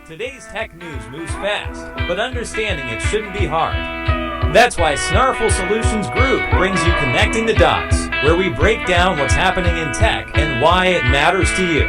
Today's tech news moves fast, but understanding it shouldn't be hard. That's why Snarful Solutions Group brings you Connecting the Dots, where we break down what's happening in tech and why it matters to you.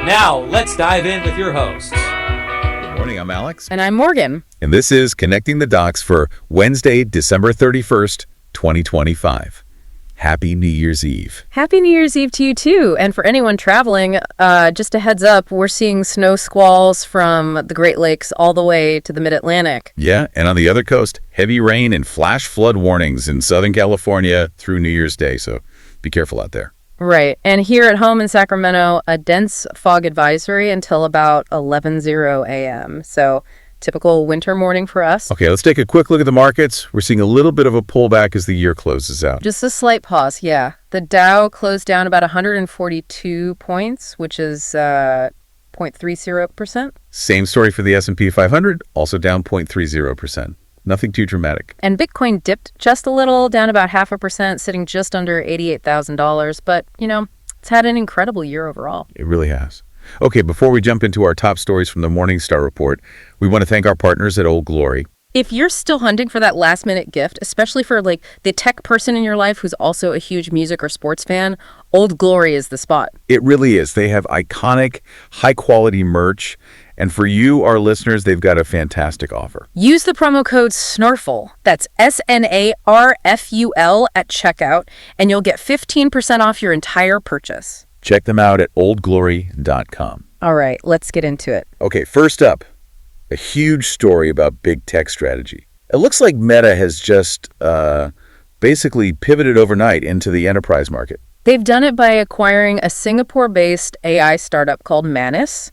Now, let's dive in with your hosts. Good morning, I'm Alex. And I'm Morgan. And this is Connecting the Dots for Wednesday, December 31st, 2025. Happy New Year's Eve. Happy New Year's Eve to you, too. And for anyone traveling, just a heads up, we're seeing snow squalls from the Great Lakes all the way to the Mid-Atlantic. Yeah, and on the other coast, heavy rain and flash flood warnings in Southern California through New Year's Day, so be careful out there. Right. And here at home in Sacramento, a dense fog advisory until about 11:00 a.m. So typical winter morning for us. Okay, let's take a quick look at the markets. We're seeing a little bit of a pullback as the year closes out. Just a slight pause, yeah. The Dow closed down about 142 points, which is 0.30%. Same story for the S&P 500, also down 0.30%. Nothing too dramatic. And Bitcoin dipped just a little, down about 0.5%, sitting just under $88,000. But, it's had an incredible year overall. It really has. Okay, before we jump into our top stories from the Morningstar Report, we want to thank our partners at Old Glory. If you're still hunting for that last-minute gift, especially for the tech person in your life who's also a huge music or sports fan, Old Glory is the spot. It really is. They have iconic, high-quality merch. And for you, our listeners, they've got a fantastic offer. Use the promo code SNARFUL, that's SNARFUL at checkout, and you'll get 15% off your entire purchase. Check them out at oldglory.com. All right, let's get into it. Okay, first up, a huge story about big tech strategy. It looks like Meta has just basically pivoted overnight into the enterprise market. They've done it by acquiring a Singapore-based AI startup called Manus.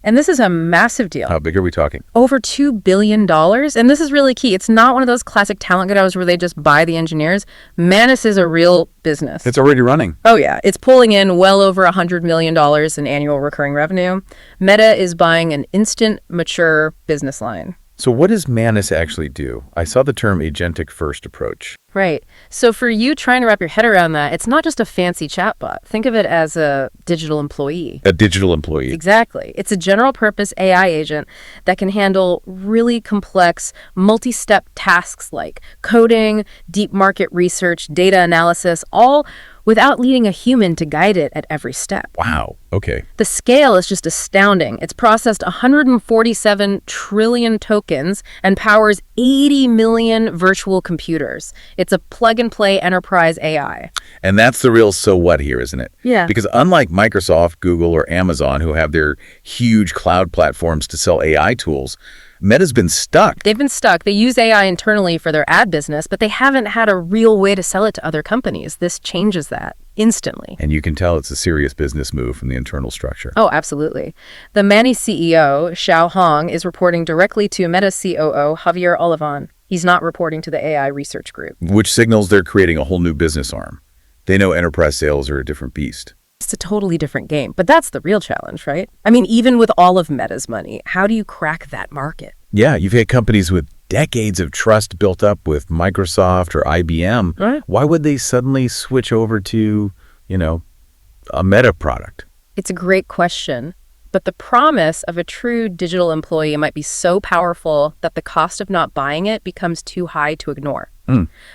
And this is a massive deal. How big are we talking? Over $2 billion. And this is really key. It's not one of those classic talent grabs where they just buy the engineers. Manus is a real business. It's already running. Oh, yeah. It's pulling in well over $100 million in annual recurring revenue. Meta is buying an instant, mature business line. So what does Manus actually do? I saw the term agentic first approach. Right. So for you trying to wrap your head around that, it's not just a fancy chatbot. Think of it as a digital employee. A digital employee. Exactly. It's a general purpose AI agent that can handle really complex multi-step tasks like coding, deep market research, data analysis, all without needing a human to guide it at every step. Wow. Okay. The scale is just astounding. It's processed 147 trillion tokens and powers 80 million virtual computers. It's a plug-and-play enterprise AI. And that's the real so what here, isn't it? Yeah. Because unlike Microsoft, Google, or Amazon, who have their huge cloud platforms to sell AI tools, Meta's been stuck. They've been stuck. They use AI internally for their ad business, but they haven't had a real way to sell it to other companies. This changes that instantly. And you can tell it's a serious business move from the internal structure. Oh, absolutely. The Manus CEO, Xiao Hong, is reporting directly to Meta COO Javier Olivan. He's not reporting to the AI research group. Which signals they're creating a whole new business arm. They know enterprise sales are a different beast. It's a totally different game, but that's the real challenge, right? I mean, even with all of Meta's money, how do you crack that market? Yeah, you've had companies with decades of trust built up with Microsoft or IBM. Right. Why would they suddenly switch over to, a Meta product? It's a great question, but the promise of a true digital employee might be so powerful that the cost of not buying it becomes too high to ignore.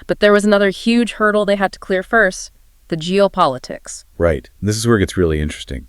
But there was another huge hurdle they had to clear first. The geopolitics. Right. This is where it gets really interesting.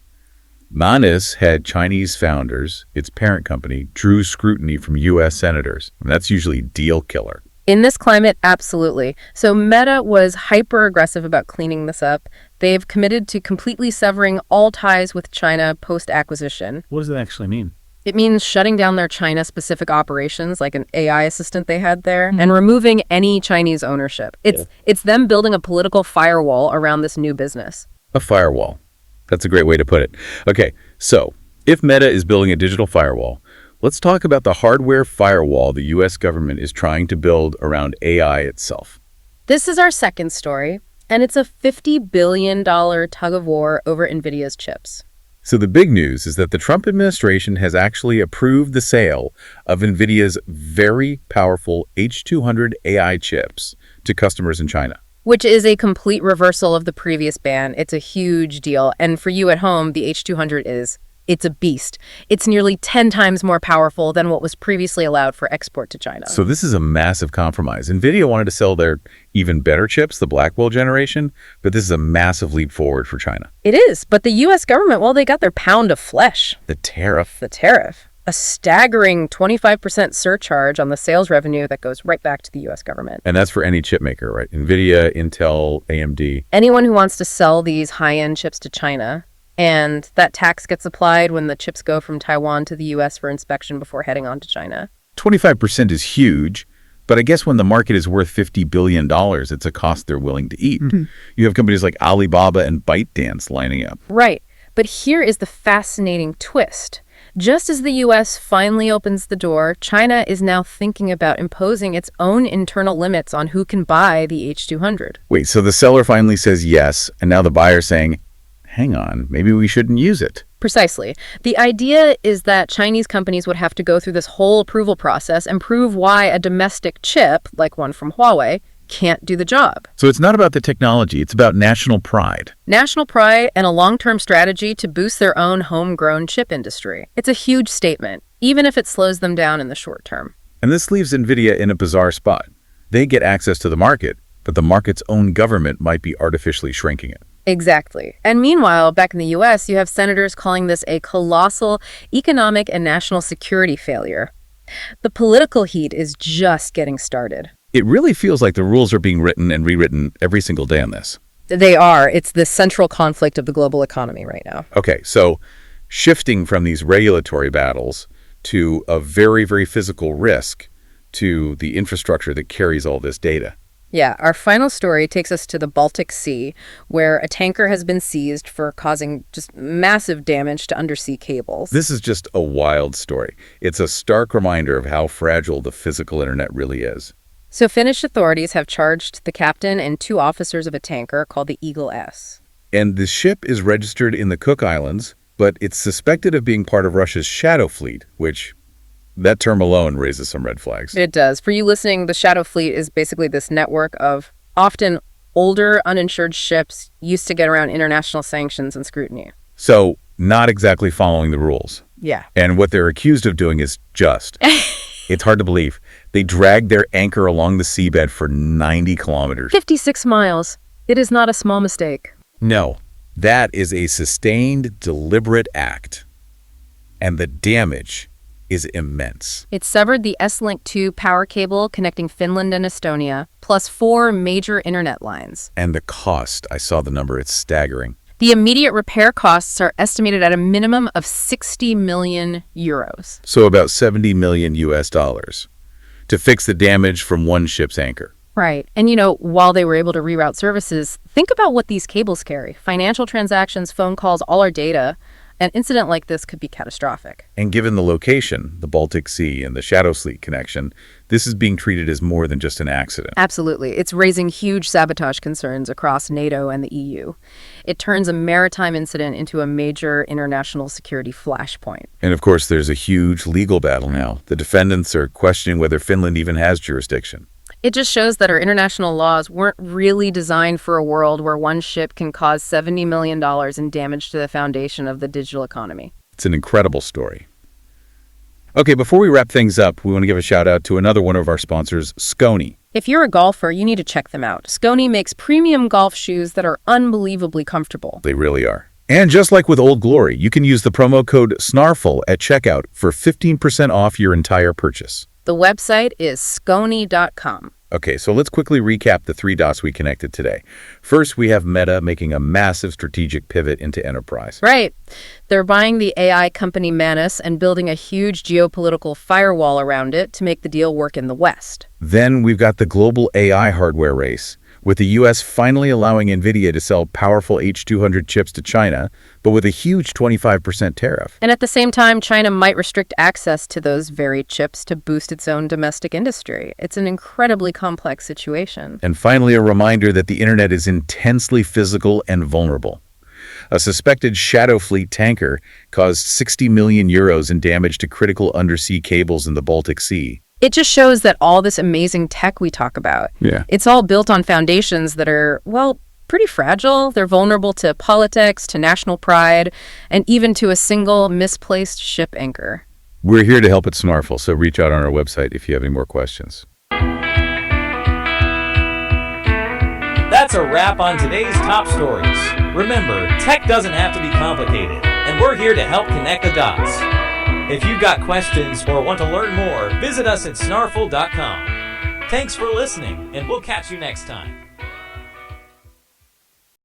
Manus had Chinese founders, its parent company, drew scrutiny from U.S. senators. And that's usually deal killer. In this climate, absolutely. So Meta was hyper-aggressive about cleaning this up. They've committed to completely severing all ties with China post-acquisition. What does that actually mean? It means shutting down their China-specific operations, like an AI assistant they had there, and removing any Chinese ownership. It's them building a political firewall around this new business. A firewall. That's a great way to put it. Okay, so if Meta is building a digital firewall, let's talk about the hardware firewall the U.S. government is trying to build around AI itself. This is our second story, and it's a $50 billion tug-of-war over NVIDIA's chips. So the big news is that the Trump administration has actually approved the sale of NVIDIA's very powerful H200 AI chips to customers in China. Which is a complete reversal of the previous ban. It's a huge deal. And for you at home, the H200 is It's a beast. It's nearly 10 times more powerful than what was previously allowed for export to China. So this is a massive compromise. NVIDIA wanted to sell their even better chips, the Blackwell generation, but this is a massive leap forward for China. It is, but the U.S. government, well, they got their pound of flesh. The tariff. The tariff. A staggering 25% surcharge on the sales revenue that goes right back to the U.S. government. And that's for any chip maker, right? NVIDIA, Intel, AMD. Anyone who wants to sell these high-end chips to China, and that tax gets applied when the chips go from Taiwan to the U.S. for inspection before heading on to China. 25% is huge, but I guess when the market is worth $50 billion, it's a cost they're willing to eat. You have companies like Alibaba and ByteDance lining up. Right. But here is the fascinating twist. Just as the U.S. finally opens the door, China is now thinking about imposing its own internal limits on who can buy the H200. Wait, so the seller finally says yes, and now the buyer's saying, hang on, maybe we shouldn't use it. Precisely. The idea is that Chinese companies would have to go through this whole approval process and prove why a domestic chip, like one from Huawei, can't do the job. So it's not about the technology, it's about national pride. National pride and a long-term strategy to boost their own homegrown chip industry. It's a huge statement, even if it slows them down in the short term. And this leaves NVIDIA in a bizarre spot. They get access to the market, but the market's own government might be artificially shrinking it. Exactly. And meanwhile, back in the U.S., you have senators calling this a colossal economic and national security failure. The political heat is just getting started. It really feels like the rules are being written and rewritten every single day on this. They are. It's the central conflict of the global economy right now. Okay, so shifting from these regulatory battles to a very, very physical risk to the infrastructure that carries all this data. Yeah, our final story takes us to the Baltic Sea, where a tanker has been seized for causing just massive damage to undersea cables. This is just a wild story. It's a stark reminder of how fragile the physical internet really is. So Finnish authorities have charged the captain and 2 officers of a tanker called the Eagle S. And the ship is registered in the Cook Islands, but it's suspected of being part of Russia's shadow fleet, which that term alone raises some red flags. It does. For you listening, the shadow fleet is basically this network of often older, uninsured ships used to get around international sanctions and scrutiny. So not exactly following the rules. Yeah. And what they're accused of doing is just... It's hard to believe. They dragged their anchor along the seabed for 90 kilometers. 56 miles. It is not a small mistake. No, that is a sustained, deliberate act. And the damage is immense. It severed the S-Link 2 power cable connecting Finland and Estonia, plus 4 major internet lines. And the cost, I saw the number, it's staggering. The immediate repair costs are estimated at a minimum of 60 million euros. So about 70 million US dollars to fix the damage from one ship's anchor. Right. And, while they were able to reroute services, think about what these cables carry. Financial transactions, phone calls, all our data. An incident like this could be catastrophic. And given the location, the Baltic Sea and the Shadow Fleet connection, this is being treated as more than just an accident. Absolutely. It's raising huge sabotage concerns across NATO and the EU. It turns a maritime incident into a major international security flashpoint. And of course, there's a huge legal battle now. The defendants are questioning whether Finland even has jurisdiction. It just shows that our international laws weren't really designed for a world where one ship can cause $70 million in damage to the foundation of the digital economy. It's an incredible story. Okay, before we wrap things up, we want to give a shout out to another one of our sponsors, Skony. If you're a golfer, you need to check them out. Skony makes premium golf shoes that are unbelievably comfortable. They really are. And just like with Old Glory, you can use the promo code SNARFUL at checkout for 15% off your entire purchase. The website is skony.com. Okay, so let's quickly recap the 3 dots we connected today. First, we have Meta making a massive strategic pivot into enterprise. Right. They're buying the AI company Manus and building a huge geopolitical firewall around it to make the deal work in the West. Then we've got the global AI hardware race, with the U.S. finally allowing NVIDIA to sell powerful H200 chips to China, but with a huge 25% tariff. And at the same time, China might restrict access to those very chips to boost its own domestic industry. It's an incredibly complex situation. And finally, a reminder that the internet is intensely physical and vulnerable. A suspected Shadow Fleet tanker caused 60 million euros in damage to critical undersea cables in the Baltic Sea. It just shows that all this amazing tech we talk about, it's all built on foundations that are, pretty fragile. They're vulnerable to politics, to national pride, and even to a single misplaced ship anchor. We're here to help at Snarful, so reach out on our website if you have any more questions. That's a wrap on today's top stories. Remember, tech doesn't have to be complicated, and we're here to help connect the dots. If you've got questions or want to learn more, visit us at snarful.com. Thanks for listening, and we'll catch you next time.